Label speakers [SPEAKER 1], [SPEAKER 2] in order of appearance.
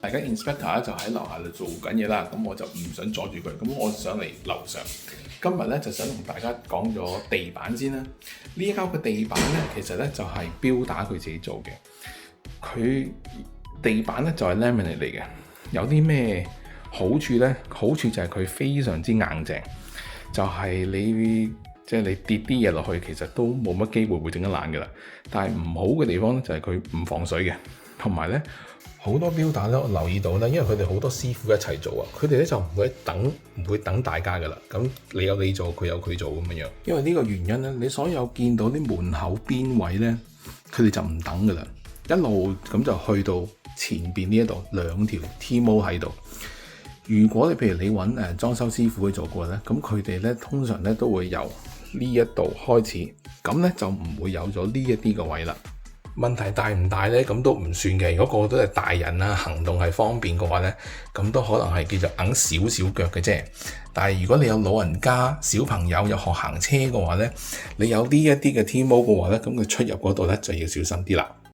[SPEAKER 1] 大家 inspector 咧就喺樓下度做緊嘢啦，咁我就唔想阻住佢，咁我上嚟樓上。今日咧就想同大家講咗地板先啦。呢一間嘅地板咧，其實咧就係標打佢自己做嘅。佢地板咧就係 laminate 嚟嘅。有啲咩好處咧？好處就係佢非常之硬淨，就係你跌啲嘢落去，其實都冇乜機會會整得爛㗎啦。但係唔好嘅地方咧就係佢唔防水嘅，同埋咧。好多標打咧，我留意到咧，因為佢哋好多師傅一齊做啊，佢哋咧就唔會等大家噶啦。咁你有你做，佢有佢做咁樣。因為呢個原因咧，你所有見到啲門口邊位咧，佢哋就唔等噶啦，一路咁就去到前邊呢一度兩條 T-mold 喺度。如果你譬如你揾裝修師傅去做過咧，咁佢哋咧通常咧都會由呢一度開始，咁咧就唔會有咗呢一啲個位啦。問題大唔大呢？咁都唔算嘅。如果個個都係大人啊，行動係方便嘅話呢，咁都可能係叫做硬少少腳嘅啫。但係如果你有老人家、小朋友有學行車嘅話呢，你有呢一啲嘅 T-mold嘅話呢，咁佢出入嗰度呢就要小心啲啦。